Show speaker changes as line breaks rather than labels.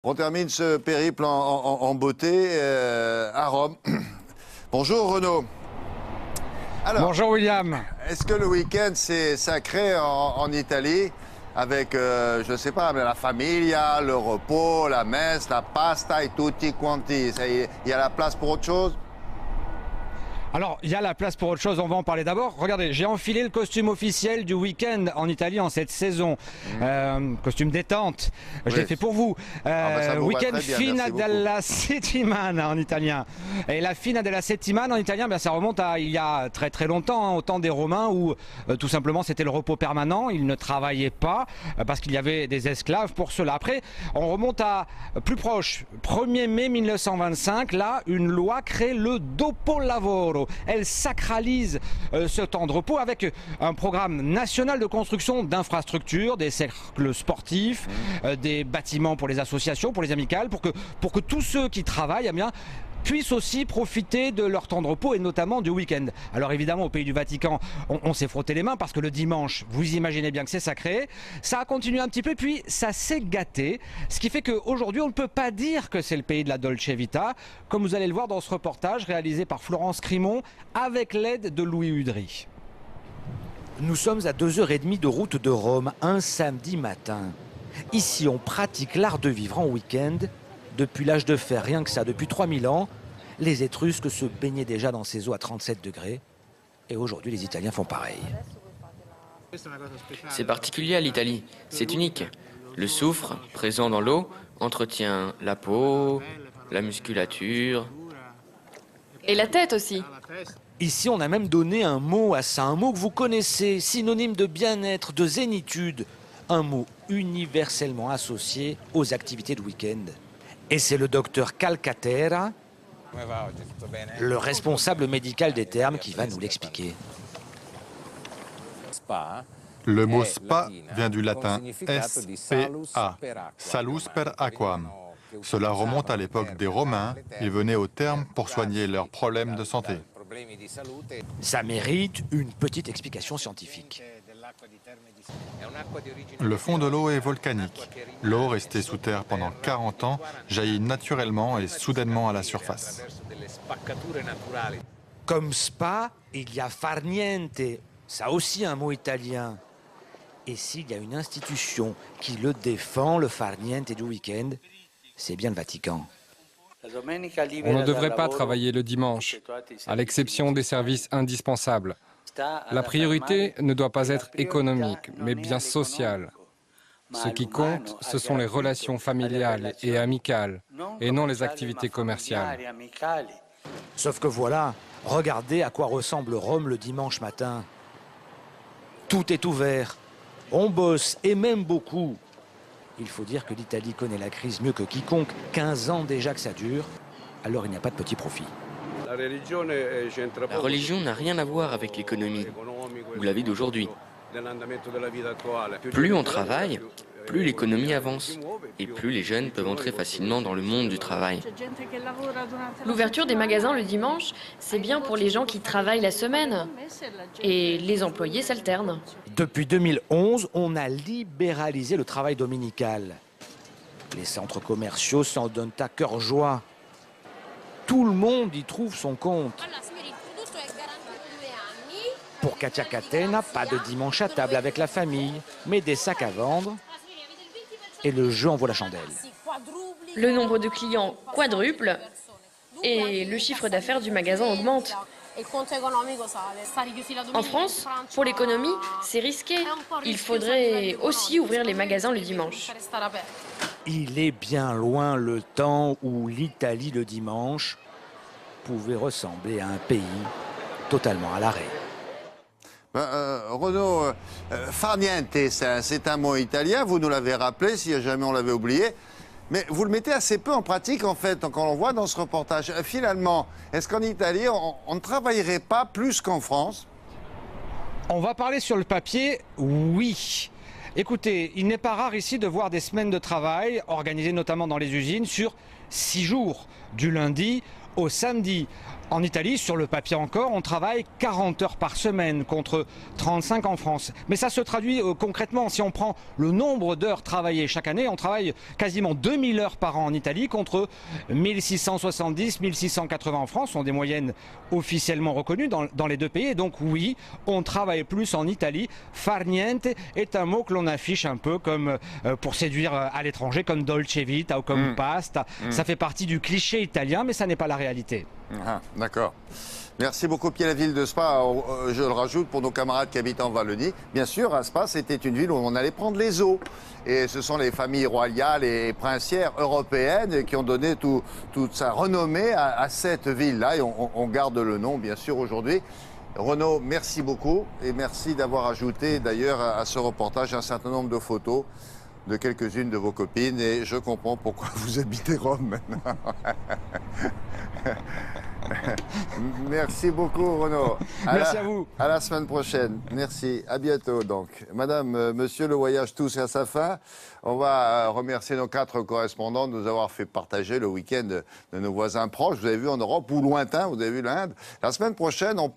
On termine ce périple en beauté à Rome. Bonjour Renaud. Alors,
bonjour William.
Est-ce que le week-end c'est sacré en Italie avec, je ne sais pas, la famiglia, le repos, la messe, la pasta et tutti quanti? Il y a la place pour autre chose?
Alors, il y a la place pour autre chose, on va en parler d'abord. Regardez, j'ai enfilé le costume officiel du week-end en Italie en cette saison. Costume détente, je l'ai fait pour vous. Week-end fine della settimana en italien. Et la fine della settimana en italien, ben, ça remonte à il y a très très longtemps, hein, au temps des Romains où tout simplement c'était le repos permanent. Ils ne travaillaient pas parce qu'il y avait des esclaves pour cela. Après, on remonte à plus proche, 1er mai 1925, là, une loi crée le dopolavoro. Elle sacralise ce temps de repos avec un programme national de construction d'infrastructures, des cercles sportifs, des bâtiments pour les associations, pour les amicales, pour que tous ceux qui travaillent eh bien, puissent aussi profiter de leur temps de repos et notamment du week-end. Alors évidemment au pays du Vatican on s'est frotté les mains parce que le dimanche, vous imaginez bien que c'est sacré. Ça a continué un petit peu puis ça s'est gâté. Ce qui fait qu'aujourd'hui on ne peut pas dire que c'est le pays de la Dolce Vita, comme vous allez le voir dans ce reportage réalisé par Florence Crimon avec l'aide de Louis Udry.
Nous sommes à 2h30 de route de Rome, un samedi matin. Ici on pratique l'art de vivre en week-end. Depuis l'âge de fer, rien que ça, depuis 3000 ans, les Étrusques se baignaient déjà dans ces eaux à 37 degrés. Et aujourd'hui, les Italiens font pareil.
C'est particulier à l'Italie, c'est unique. Le soufre, présent dans l'eau, entretient la peau, la musculature.
Et la tête aussi.
Ici, on a même donné un mot à ça, un mot que vous connaissez, synonyme de bien-être, de zénitude. Un mot universellement associé aux activités de week-end. Et c'est le docteur Calcaterra, le responsable médical des termes, qui va nous l'expliquer.
Le mot spa vient du latin S-P-A, salus per aquam. Cela remonte à l'époque des Romains. Ils venaient au terme pour soigner leurs problèmes de santé.
Ça mérite une petite explication scientifique.
Le fond de l'eau est volcanique. L'eau, restée sous terre pendant 40 ans, jaillit naturellement et soudainement à la surface.
Comme spa, il y a far niente. Ça aussi un mot italien. Et s'il y a une institution qui le défend, le far niente du week-end, c'est bien le Vatican.
On ne devrait pas travailler le dimanche, à l'exception des services indispensables. La priorité ne doit pas être économique, mais bien sociale. Ce qui compte, ce sont les relations familiales et amicales, et non les activités commerciales.
Sauf que voilà, regardez à quoi ressemble Rome le dimanche matin. Tout est ouvert, on bosse, et même beaucoup. Il faut dire que l'Italie connaît la crise mieux que quiconque, 15 ans déjà que ça dure, alors il n'y a pas de petit profit.
La religion n'a rien à voir avec l'économie ou la vie d'aujourd'hui. Plus on travaille, plus l'économie avance et plus les jeunes peuvent entrer facilement dans le monde du travail.
L'ouverture des magasins le dimanche, c'est bien pour les gens qui travaillent la semaine. Et les employés s'alternent.
Depuis 2011, on a libéralisé le travail dominical. Les centres commerciaux s'en donnent à cœur joie. Tout le monde y trouve son compte. Pour Katia Catena, pas de dimanche à table avec la famille, mais des sacs à vendre. Et le jeu en vaut la chandelle.
Le nombre de clients quadruple et le chiffre d'affaires du magasin augmente. En France, pour l'économie, c'est risqué. Il faudrait aussi ouvrir les magasins le dimanche.
Il est bien loin le temps où l'Italie le dimanche pouvait ressembler à un pays totalement à l'arrêt.
Renaud, far niente, c'est un mot italien, vous nous l'avez rappelé, si jamais on l'avait oublié. Mais vous le mettez assez peu en pratique, en fait, quand on le voit dans ce reportage. Finalement, est-ce qu'en Italie, on ne travaillerait pas plus qu'en France?
On va parler sur le papier, oui. Écoutez, il n'est pas rare ici de voir des semaines de travail, organisées notamment dans les usines, sur 6 jours, du lundi au samedi. En Italie, sur le papier encore, on travaille 40 heures par semaine contre 35 en France. Mais ça se traduit concrètement. Si on prend le nombre d'heures travaillées chaque année, on travaille quasiment 2000 heures par an en Italie contre 1670, 1680 en France. Ce sont des moyennes officiellement reconnues dans les deux pays. Et donc oui, on travaille plus en Italie. Far niente est un mot que l'on affiche un peu comme pour séduire à l'étranger, comme dolce vita ou comme pasta. Ça fait partie du cliché italien, mais ça n'est pas la réalité.
Ah, d'accord. Merci beaucoup Pierre. La ville de Spa, je le rajoute pour nos camarades qui habitent en Wallonie. Bien sûr, à Spa, c'était une ville où on allait prendre les eaux. Et ce sont les familles royales et princières européennes qui ont donné toute sa renommée à cette ville-là. Et on garde le nom, bien sûr, aujourd'hui. Renaud, merci beaucoup. Et merci d'avoir ajouté, d'ailleurs, à ce reportage un certain nombre de photos de quelques-unes de vos copines. Et je comprends pourquoi vous habitez Rome maintenant. Merci beaucoup Renaud.
Merci à vous.
À la semaine prochaine. Merci. À bientôt donc. Madame, monsieur, le voyage touche à sa fin. On va remercier nos 4 correspondants de nous avoir fait partager le week-end de nos voisins proches. Vous avez vu en Europe ou lointain, vous avez vu l'Inde. La semaine prochaine, on